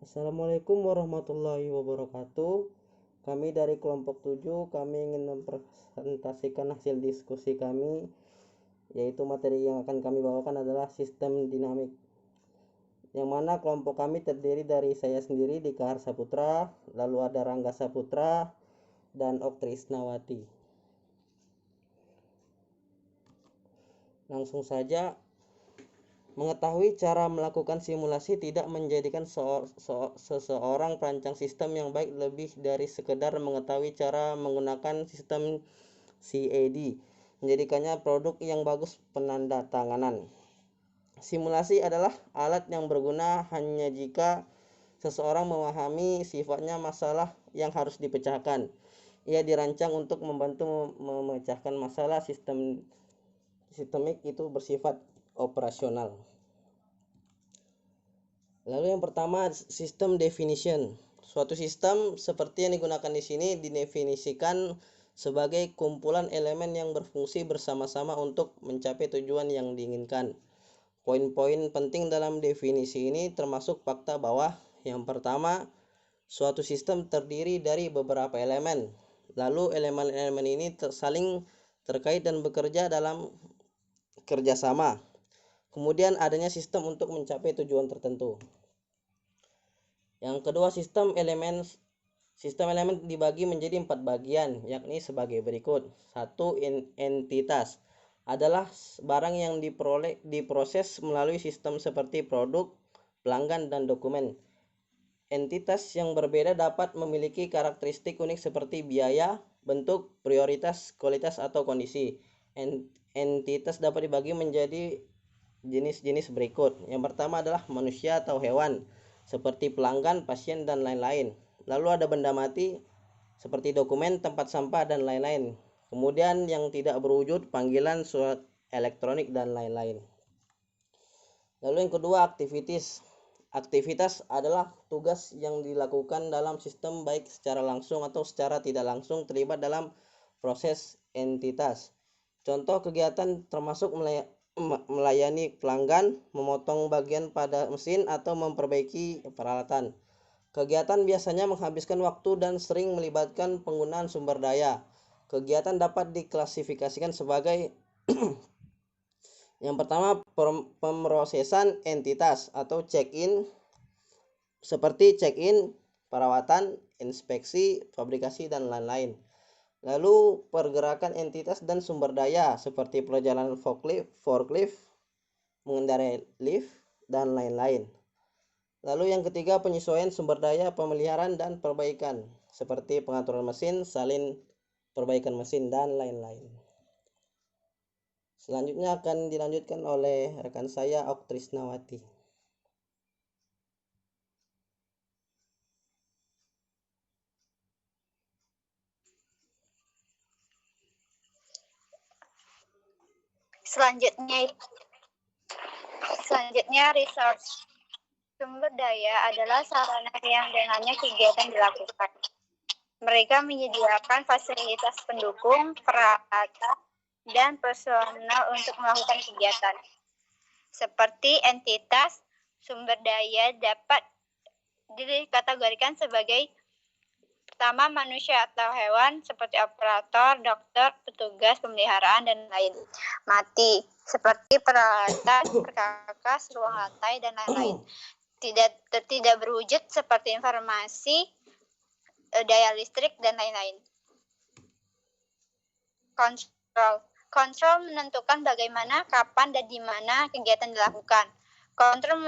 Assalamualaikum warahmatullahi wabarakatuh. Kami dari kelompok 7, kami ingin mempresentasikan hasil diskusi kami, yaitu materi yang akan kami bawakan adalah sistem dinamik. Yang mana kelompok kami terdiri dari saya sendiri, Dika Harsaputra, lalu ada Rangga Saputra, dan Oktrisnawati. Langsung saja, mengetahui cara melakukan simulasi tidak menjadikan seseorang perancang sistem yang baik lebih dari sekedar mengetahui cara menggunakan sistem CAD, menjadikannya produk yang bagus penandatanganan. Simulasi adalah alat yang berguna hanya jika seseorang memahami sifatnya masalah yang harus dipecahkan. Ia dirancang untuk membantu memecahkan masalah sistemik itu bersifat operasional. Lalu yang pertama, sistem definition. Suatu sistem seperti yang digunakan di sini didefinisikan sebagai kumpulan elemen yang berfungsi bersama-sama untuk mencapai tujuan yang diinginkan. Poin-poin penting dalam definisi ini termasuk fakta bahwa yang pertama, suatu sistem terdiri dari beberapa elemen. Lalu elemen-elemen ini saling terkait dan bekerja dalam kerjasama. Kemudian adanya sistem untuk mencapai tujuan tertentu. Yang kedua, sistem elemen dibagi menjadi 4 bagian, yakni sebagai berikut. 1. Entitas adalah barang yang diproses melalui sistem seperti produk, pelanggan, dan dokumen. Entitas yang berbeda dapat memiliki karakteristik unik seperti biaya, bentuk, prioritas, kualitas, atau kondisi. Entitas dapat dibagi menjadi jenis-jenis berikut. Yang pertama adalah manusia atau hewan, seperti pelanggan, pasien, dan lain-lain. Lalu ada benda mati, seperti dokumen, tempat sampah, dan lain-lain. Kemudian yang tidak berwujud, panggilan, surat elektronik, dan lain-lain. Lalu yang kedua, aktivitas adalah tugas yang dilakukan dalam sistem baik secara langsung atau secara tidak langsung terlibat dalam proses entitas. Contoh kegiatan termasuk melayani pelanggan, memotong bagian pada mesin, atau memperbaiki peralatan. Kegiatan biasanya menghabiskan waktu dan sering melibatkan penggunaan sumber daya. Kegiatan dapat diklasifikasikan sebagai yang pertama, pemrosesan entitas atau check-in, seperti check-in, perawatan, inspeksi, fabrikasi, dan lain-lain. Lalu pergerakan entitas dan sumber daya seperti perjalanan forklift, mengendarai lift, dan lain-lain. Lalu yang ketiga, penyesuaian sumber daya, pemeliharaan, dan perbaikan seperti pengaturan mesin, salin perbaikan mesin, dan lain-lain. Selanjutnya akan dilanjutkan oleh rekan saya Oktrisnawati. Selanjutnya resource. Sumber daya adalah sarana yang dengannya kegiatan dilakukan. Mereka menyediakan fasilitas pendukung, peralatan, dan personal untuk melakukan kegiatan. Seperti entitas, sumber daya dapat dikategorikan sebagai pertama, manusia atau hewan seperti operator, dokter, petugas pemeliharaan, dan lain. Mati seperti peralatan, perkakas, ruang lantai, dan lain-lain. Tidak berwujud seperti informasi, daya listrik, dan lain-lain. Kontrol menentukan bagaimana, kapan, dan di mana kegiatan dilakukan. Kontrol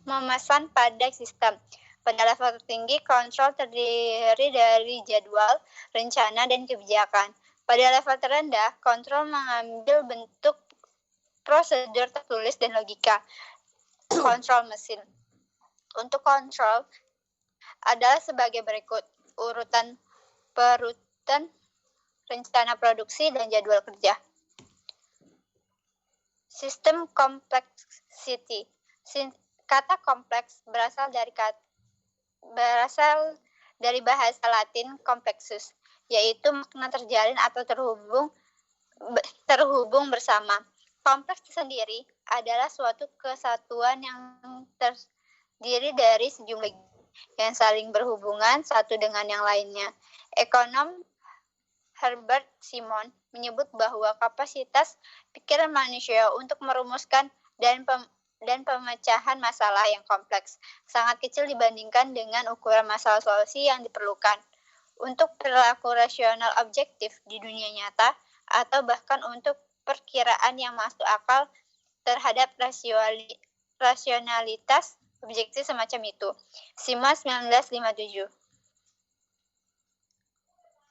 memesan pada sistem. Pada level tertinggi, kontrol terdiri dari jadwal, rencana, dan kebijakan. Pada level terendah, kontrol mengambil bentuk prosedur tertulis dan logika. Kontrol mesin. Untuk kontrol adalah sebagai berikut: perutan, rencana produksi, dan jadwal kerja. Sistem complexity. Kata kompleks berasal dari bahasa Latin complexus, yaitu makna terjalin atau terhubung bersama. Kompleks sendiri adalah suatu kesatuan yang terdiri dari sejumlah yang saling berhubungan satu dengan yang lainnya. Ekonom Herbert Simon menyebut bahwa kapasitas pikiran manusia untuk merumuskan dan pemecahan masalah yang kompleks sangat kecil dibandingkan dengan ukuran masalah solusi yang diperlukan untuk perilaku rasional objektif di dunia nyata atau bahkan untuk perkiraan yang masuk akal terhadap rasionalitas objektif semacam itu. Simon 1957.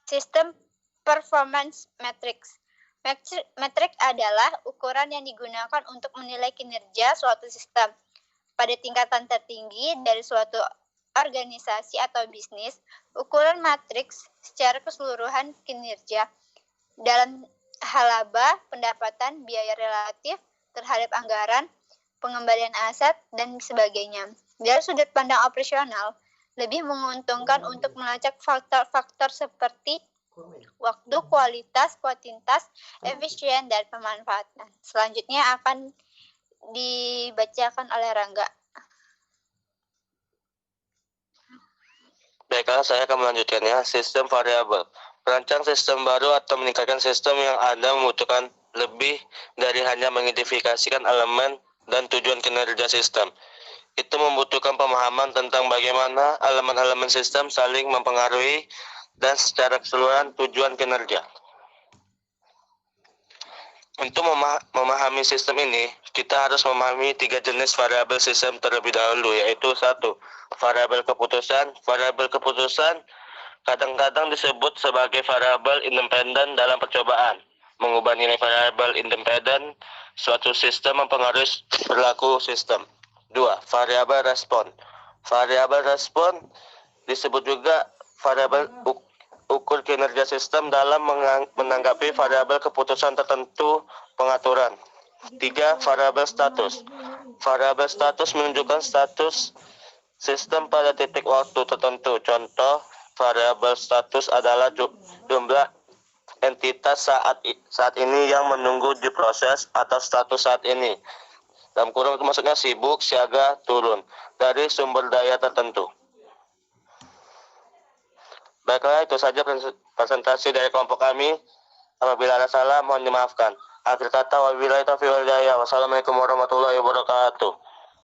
Sistem performance matrix. Metrik adalah ukuran yang digunakan untuk menilai kinerja suatu sistem. Pada tingkatan tertinggi dari suatu organisasi atau bisnis, ukuran matriks secara keseluruhan kinerja dalam hal laba, pendapatan, biaya relatif terhadap anggaran, pengembalian aset, dan sebagainya. Dari sudut pandang operasional, lebih menguntungkan untuk melacak faktor-faktor seperti waktu, kualitas, kuantitas, efisien, dan pemanfaatan. Selanjutnya akan dibacakan oleh Rangga. Baiklah, saya akan melanjutkannya. Sistem variabel. Merancang sistem baru atau meningkatkan sistem yang ada membutuhkan lebih dari hanya mengidentifikasikan elemen dan tujuan kinerja sistem. Itu membutuhkan pemahaman tentang bagaimana elemen-elemen sistem saling mempengaruhi dan secara keseluruhan tujuan kinerja. Untuk memahami sistem ini, kita harus memahami 3 jenis variabel sistem terlebih dahulu, yaitu 1. Variabel keputusan. Variabel keputusan kadang-kadang disebut sebagai variabel independen dalam percobaan. Mengubah nilai variabel independen suatu sistem mempengaruhi perilaku sistem. 2. Variabel respon. Variabel respon disebut juga variabel ukur kinerja sistem dalam menanggapi variabel keputusan tertentu pengaturan. 3. Variabel status. Variabel status menunjukkan status sistem pada titik waktu tertentu. Contoh, variabel status adalah jumlah entitas saat ini yang menunggu diproses atau status saat ini. Dalam kurung itu maksudnya sibuk, siaga, turun dari sumber daya tertentu. Baiklah, itu saja presentasi dari kelompok kami. Apabila ada salah, mohon dimaafkan. Akhir kata, wabillahi taufiq wal hidayah. Wassalamualaikum warahmatullahi wabarakatuh.